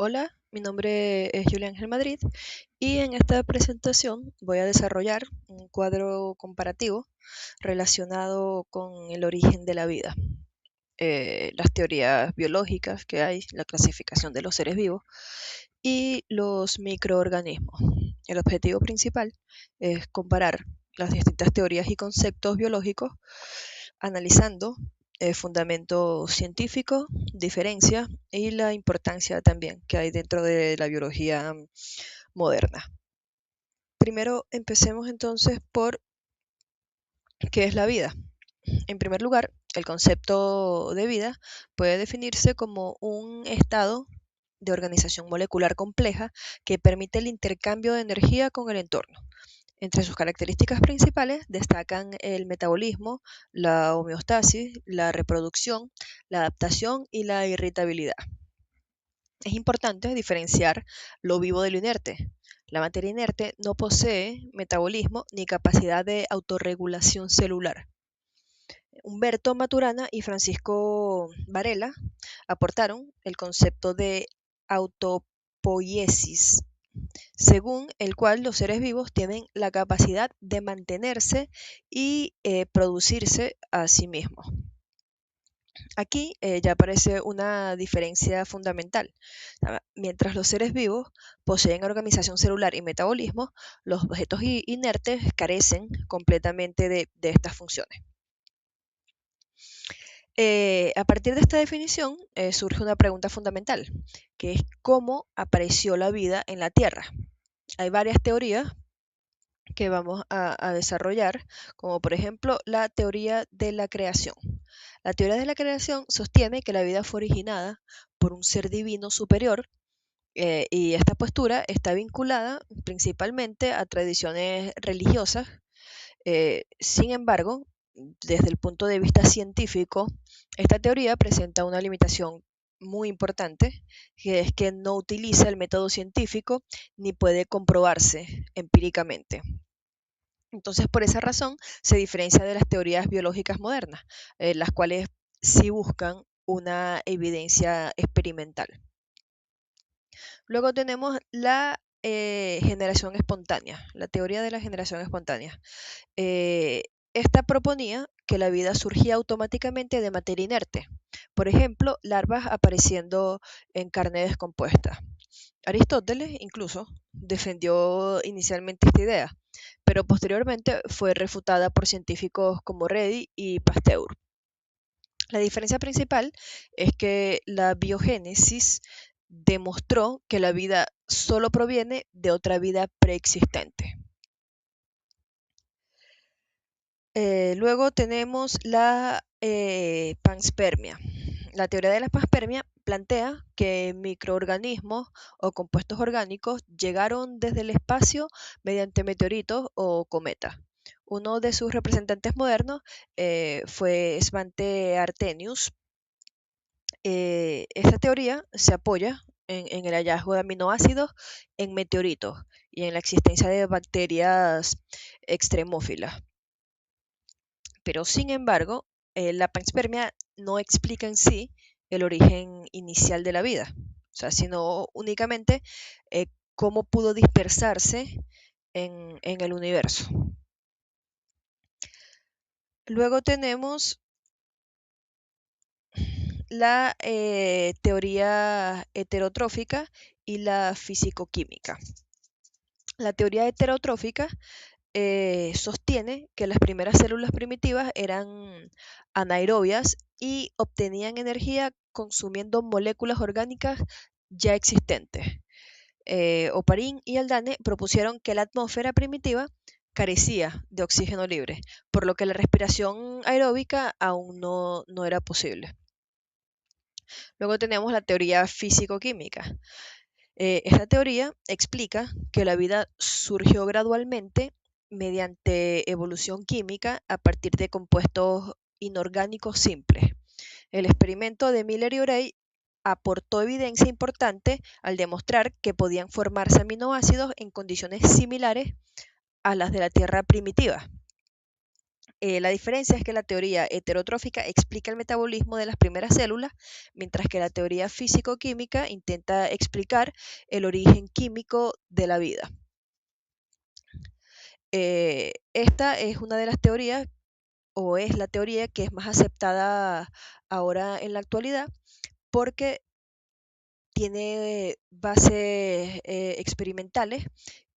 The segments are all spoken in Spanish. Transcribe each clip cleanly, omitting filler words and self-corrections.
Hola, mi nombre es Julia Ángel Madrid y en esta presentación voy a desarrollar un cuadro comparativo relacionado con el origen de la vida, las teorías biológicas que hay, la clasificación de los seres vivos y los microorganismos. El objetivo principal es comparar las distintas teorías y conceptos biológicos analizando fundamento científico, diferencia y la importancia también que hay dentro de la biología moderna. Primero empecemos entonces por qué es la vida. En primer lugar, el concepto de vida puede definirse como un estado de organización molecular compleja que permite el intercambio de energía con el entorno. Entre sus características principales destacan el metabolismo, la homeostasis, la reproducción, la adaptación y la irritabilidad. Es importante diferenciar lo vivo de lo inerte. La materia inerte no posee metabolismo ni capacidad de autorregulación celular. Humberto Maturana y Francisco Varela aportaron el concepto de autopoiesis, según el cual los seres vivos tienen la capacidad de mantenerse y producirse a sí mismos. Aquí ya aparece una diferencia fundamental. Mientras los seres vivos poseen organización celular y metabolismo, los objetos inertes carecen completamente de estas funciones. A partir de esta definición surge una pregunta fundamental, que es cómo apareció la vida en la Tierra. Hay varias teorías que vamos a desarrollar, como por ejemplo la teoría de la creación. La teoría de la creación sostiene que la vida fue originada por un ser divino superior y esta postura está vinculada principalmente a tradiciones religiosas. Sin embargo, desde el punto de vista científico, esta teoría presenta una limitación muy importante, que es que no utiliza el método científico ni puede comprobarse empíricamente. Entonces, por esa razón, se diferencia de las teorías biológicas modernas, las cuales sí buscan una evidencia experimental. Luego tenemos la generación espontánea, la teoría de la generación espontánea. Eh, Esta proponía que la vida surgía automáticamente de materia inerte, por ejemplo, larvas apareciendo en carne descompuesta. Aristóteles incluso defendió inicialmente esta idea, pero posteriormente fue refutada por científicos como Redi y Pasteur. La diferencia principal es que la biogénesis demostró que la vida solo proviene de otra vida preexistente. Luego tenemos la panspermia. La teoría de la panspermia plantea que microorganismos o compuestos orgánicos llegaron desde el espacio mediante meteoritos o cometas. Uno de sus representantes modernos fue Svante Arrhenius. Esta teoría se apoya en el hallazgo de aminoácidos en meteoritos y en la existencia de bacterias extremófilas. Pero sin embargo, la panspermia no explica en sí el origen inicial de la vida, o sea, sino únicamente cómo pudo dispersarse en el universo. Luego tenemos la teoría heterotrófica y la fisicoquímica. La teoría heterotrófica sostiene que las primeras células primitivas eran anaerobias y obtenían energía consumiendo moléculas orgánicas ya existentes. Oparin y Haldane propusieron que la atmósfera primitiva carecía de oxígeno libre, por lo que la respiración aeróbica aún no era posible. Luego tenemos la teoría físico-química. Esta teoría explica que la vida surgió gradualmente mediante evolución química a partir de compuestos inorgánicos simples. El experimento de Miller y Urey aportó evidencia importante al demostrar que podían formarse aminoácidos en condiciones similares a las de la Tierra primitiva. La diferencia es que la teoría heterotrófica explica el metabolismo de las primeras células, mientras que la teoría físico-química intenta explicar el origen químico de la vida. Esta es una de las teorías, o es la teoría que es más aceptada ahora en la actualidad, porque tiene bases experimentales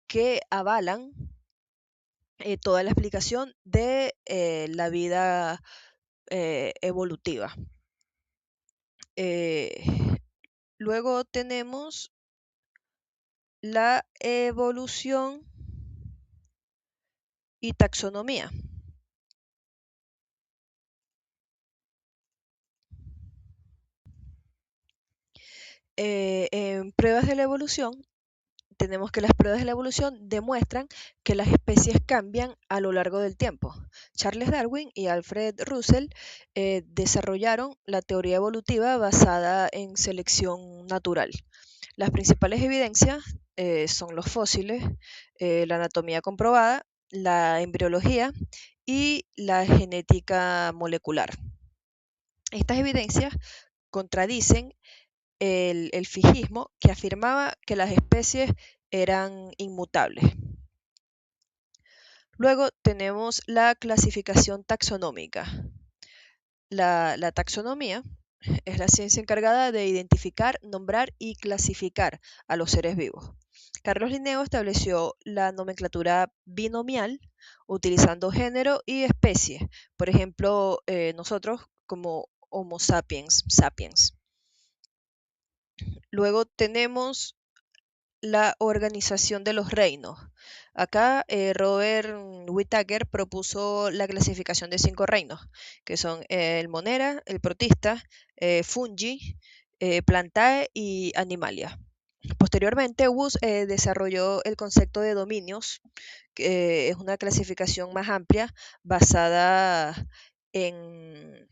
que avalan toda la explicación de la vida evolutiva. Eh, Luego tenemos la evolución y taxonomía. En pruebas de la evolución, tenemos que las pruebas de la evolución demuestran que las especies cambian a lo largo del tiempo. Charles Darwin y Alfred Russell desarrollaron la teoría evolutiva basada en selección natural. Las principales evidencias son los fósiles, la anatomía comprobada, la embriología y la genética molecular. Estas evidencias contradicen el fijismo que afirmaba que las especies eran inmutables. Luego tenemos la clasificación taxonómica. La taxonomía es la ciencia encargada de identificar, nombrar y clasificar a los seres vivos. Carlos Linneo estableció la nomenclatura binomial utilizando género y especie. Por ejemplo, nosotros como Homo sapiens, sapiens. Luego tenemos la organización de los reinos. Acá Robert Whittaker propuso la clasificación de 5 reinos, que son el Monera, el Protista, Fungi, Plantae y Animalia. Posteriormente, Wood desarrolló el concepto de dominios, que es una clasificación más amplia basada en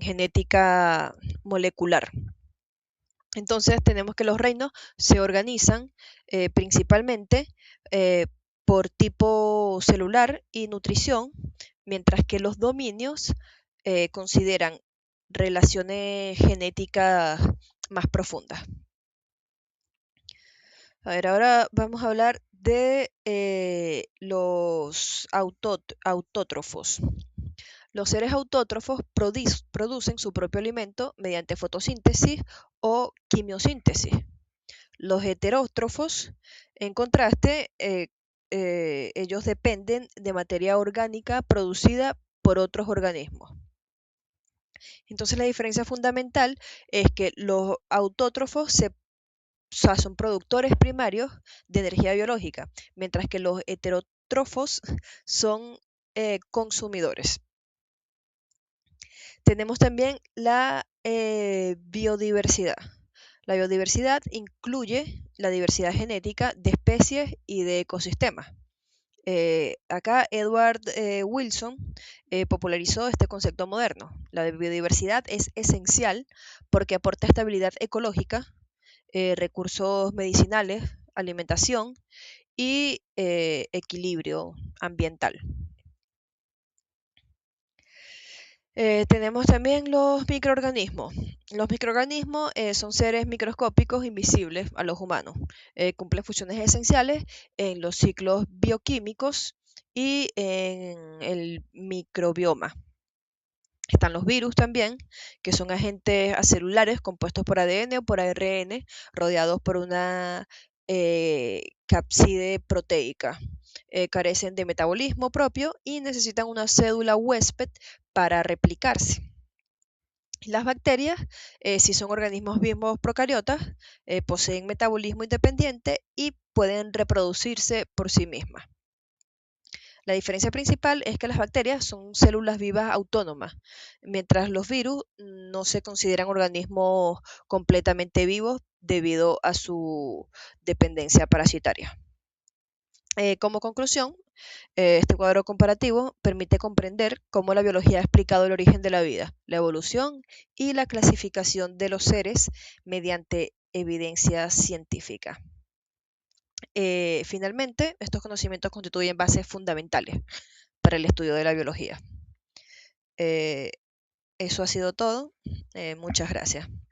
genética molecular. Entonces tenemos que los reinos se organizan principalmente eh, por tipo celular y nutrición, mientras que los dominios consideran relaciones genéticas más profundas. A ver, ahora vamos a hablar de los autótrofos. Los seres autótrofos producen su propio alimento mediante fotosíntesis o quimiosíntesis. Los heterótrofos, en contraste, ellos dependen de materia orgánica producida por otros organismos. Entonces la diferencia fundamental es que los autótrofos son productores primarios de energía biológica, mientras que los heterótrofos son consumidores. Tenemos también la biodiversidad. La biodiversidad incluye la diversidad genética de especies y de ecosistemas. Acá Edward Wilson popularizó este concepto moderno. La biodiversidad es esencial porque aporta estabilidad ecológica, recursos medicinales, alimentación y equilibrio ambiental. Tenemos también los microorganismos. Los microorganismos son seres microscópicos invisibles a los humanos. Cumplen funciones esenciales en los ciclos bioquímicos y en el microbioma. Están los virus también, que son agentes acelulares compuestos por ADN o por ARN, rodeados por una cápside proteica. Carecen de metabolismo propio y necesitan una cédula huésped para replicarse. Las bacterias, si son organismos vivos procariotas, poseen metabolismo independiente y pueden reproducirse por sí mismas. La diferencia principal es que las bacterias son células vivas autónomas, mientras los virus no se consideran organismos completamente vivos debido a su dependencia parasitaria. Como conclusión, este cuadro comparativo permite comprender cómo la biología ha explicado el origen de la vida, la evolución y la clasificación de los seres mediante evidencia científica. Finalmente, estos conocimientos constituyen bases fundamentales para el estudio de la biología. Eh, Eso ha sido todo. Muchas gracias.